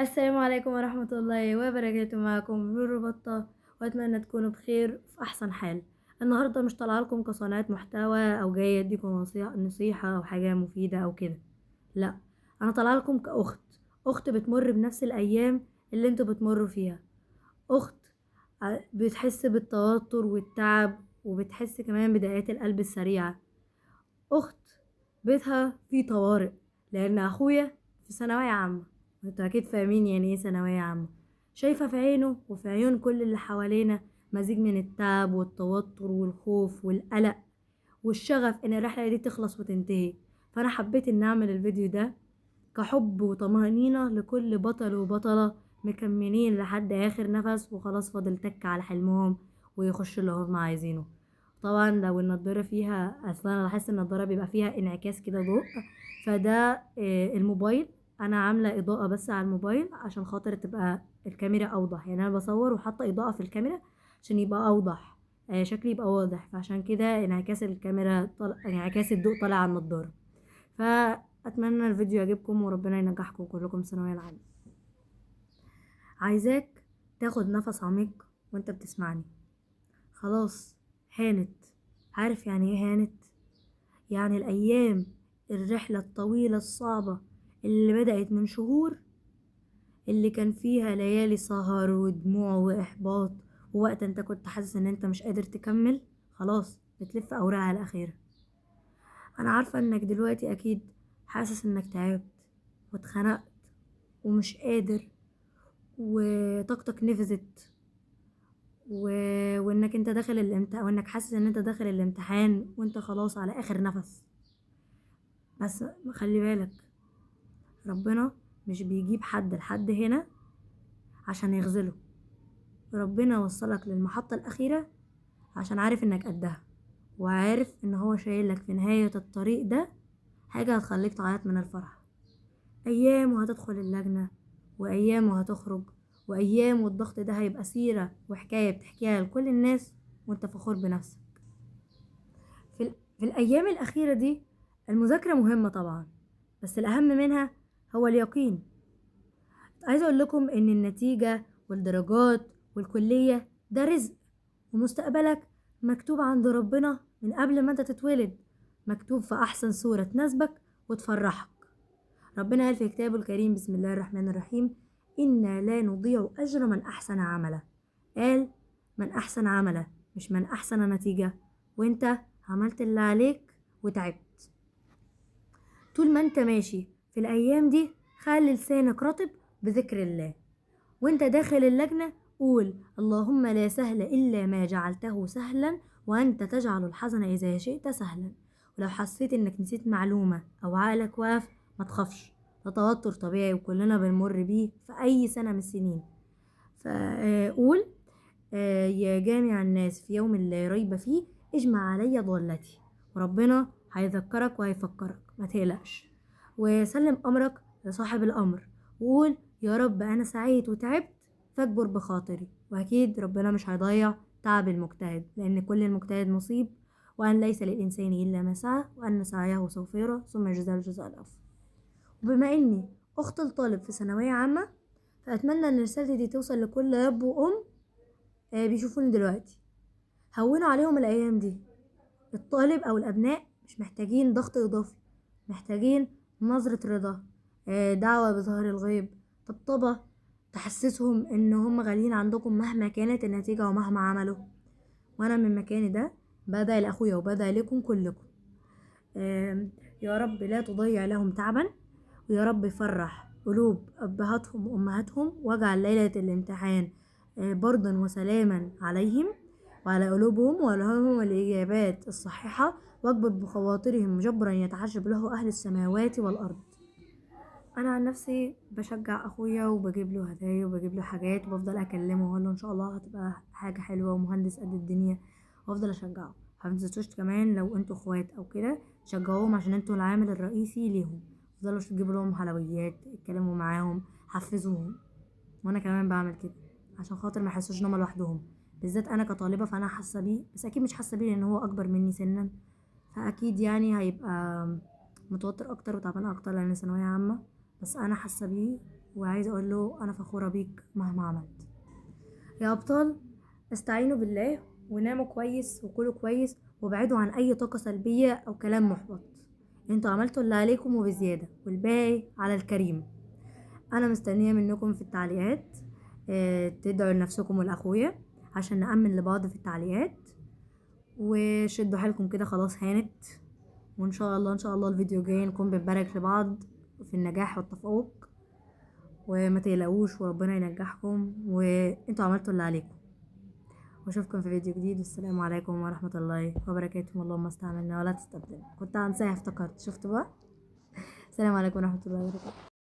السلام عليكم ورحمة الله وبركاته. معكم نور بطة، وأتمنى تكونوا بخير في أحسن حال. النهاردة مش طالعة لكم كصانعة محتوى أو جاية أديكم نصيحة أو حاجة مفيدة أو كده، لا، أنا طالعة لكم كأخت، أخت بتمر بنفس الأيام اللي انتوا بتمروا فيها، أخت بتحس بالتوتر والتعب، وبتحس كمان بدقات القلب السريعة، أخت بيتها فيه طوارئ، لأن أخويا في ثانوية عامة، انتوا أكيد فاهمين يعني ايه ثانوية عامة. شايفة في عينه وفي عيون كل اللي حوالينا مزيج من التعب والتوتر والخوف والقلق والشغف إن الرحلة دي تخلص وتنتهي. فأنا حبيت إن أعمل الفيديو ده كحب وطمأنينة لكل بطل وبطلة مكملين لحد آخر نفس وخلاص فاضل تك على حلمهم ويخشوا اللي هم عايزينه. طبعا لو النضارة فيها، اصلا انا لاحظت النضارة بيبقى فيها انعكاس كده ضوء، فده الموبايل. انا عاملة اضاءة بس على الموبايل عشان خاطر تبقى الكاميرا اوضح، يعني انا بصور وحاطة اضاءة في الكاميرا عشان يبقى اوضح، شكلي يبقى واضح، فعشان كده انعكاس الكاميرا انعكاس الضوء طالع على النضارة. فأتمنى الفيديو يعجبكم وربنا ينجحكم كلكم الثانوية العامة. عايزاك تاخد نفس عميق وانت بتسمعني. خلاص هانت. عارف يعني ايه هانت؟ يعني الأيام، الرحلة الطويلة الصعبة اللي بدأت من شهور، اللي كان فيها ليالي سهر ودموع وإحباط، ووقت انت كنت حاسس ان انت مش قادر تكمل، خلاص بتلف أوراقها الأخيرة. أنا عارفة انك دلوقتي أكيد حاسس انك تعبت واتخنقت ومش قادر وطاقتك نفذت و... وانك انت داخل الامتحان، وانك حاسس ان انت داخل الامتحان وانت خلاص على اخر نفس. بس خلي بالك، ربنا مش بيجيب حد لحد هنا عشان يغزله. ربنا وصلك للمحطة الأخيرة عشان عارف انك قدها، وعارف ان هو شايلك في نهاية الطريق ده حاجة هتخليك تعيط من الفرح. ايام وهتدخل اللجنة، وايام وهتخرج، وايام والضغط ده هيبقى سيرة وحكاية بتحكيها لكل الناس وانت فخور بنفسك. في الايام الاخيرة دي المذاكرة مهمة طبعا، بس الاهم منها هو اليقين. عايزة اقول لكم ان النتيجة والدرجات والكلية ده رزق، ومستقبلك مكتوب عند ربنا من قبل ما انت تتولد، مكتوب في احسن صورة تناسبك وتفرحك. ربنا قال في كتابه الكريم: بسم الله الرحمن الرحيم، إنا لا نضيع أجر من أحسن عملا. قال من أحسن عملا، مش من أحسن نتيجة. وانت عملت اللي عليك وتعبت. طول ما انت ماشي في الأيام دي خلي لسانك رطب بذكر الله، وانت داخل اللجنة قول: اللهم لا سهل إلا ما جعلته سهلا، وأنت تجعل الحزن إذا شئت سهلا. ولو حسيت إنك نسيت معلومة أو عقلك واقف، ما تخافش، ده توتر طبيعي وكلنا بنمر بيه في أي سنة من السنين. فقول: يا جامع الناس في يوم لا ريب فيه، اجمع علي ضالتي. وربنا هيذكرك وهيفكرك، ما تقلقش. وسلم أمرك لصاحب الأمر، وقول: يا رب أنا سعيت وتعبت فاكبر بخاطري. وأكيد ربنا مش هيضيع تعب المجتهد، لأن كل المجتهد نصيب، وأن ليس للإنسان إلا ما سعى، وأن سعيه سوف يرى ثم يجزاه الجزاء الأوفى. وبما إني أخت الطالب في ثانوية عامة، فأتمنى إن رسالتي دي توصل لكل أب وأم بيشوفوني دلوقتي. هونوا عليهم الأيام دي. الطالب أو الأبناء مش محتاجين ضغط إضافي، محتاجين نظرة رضا، دعوة بظهر الغيب، طبطبة تحسسهم إن هم غاليين عندكم مهما كانت النتيجة ومهما عملوا. وأنا من مكاني ده بدعي لأخويا وبدعي لكم كلكم. يا رب لا تضيع لهم تعبا، ويا رب يفرح قلوب أبهاتهم وأمهاتهم، واجعل ليلة الامتحان بردا وسلاما عليهم وعلى قلوبهم، والهمهم الإجابات الصحيحة، واكبر بخواطرهم جبرا يتعجب له أهل السماوات والأرض. أنا عن نفسي بشجع أخويا وبجيب له هدايا وبجيب له حاجات، وبفضل أكلمه وأقول له إن شاء الله هتبقى حاجة حلوة ومهندس قد الدنيا، وأفضل أشجعه. متنسوش كمان لو انتوا اخوات او كده شجعوهم، عشان انتوا العامل الرئيسي ليهم. تفضلوا تجيبوا لهم حلويات، اتكلموا معاهم، حفزوهم. وانا كمان بعمل كده عشان خاطر ما يحسوش ان هم لوحدهم، بالذات انا كطالبه، فانا حاسه بيه، بس اكيد مش حاسه بيه لان هو اكبر مني سنا، فاكيد هيبقى متوتر اكتر وتعبان اكتر لان ثانويه عامه. بس انا حاسه بيه وعايزة اقول له انا فخورة بيك مهما عملت. يا ابطال، استعينوا بالله وناموا كويس وكلوا كويس وابعدوا عن اي طاقة سلبية او كلام محبط. انتوا عملتوا اللي عليكم وبزيادة، والباقي على الكريم. انا مستنية منكم في التعليقات تدعوا لنفسكم والاخويا عشان نأمن لبعض في التعليقات. وشدوا حيلكم كده، خلاص هانت. وان شاء الله ان شاء الله الفيديو الجاي نكون بنبارك لبعض في النجاح والتفوق. وما تقلقوش وربنا ينجحكم وانتوا عملتوا اللي عليكم. واشوفكم في فيديو جديد، والسلام عليكم ورحمة الله وبركاته. اللهم استعملنا ولا تستبدلنا. كنت هنساها افتكرت، شفت بقى. السلام عليكم ورحمة الله وبركاته.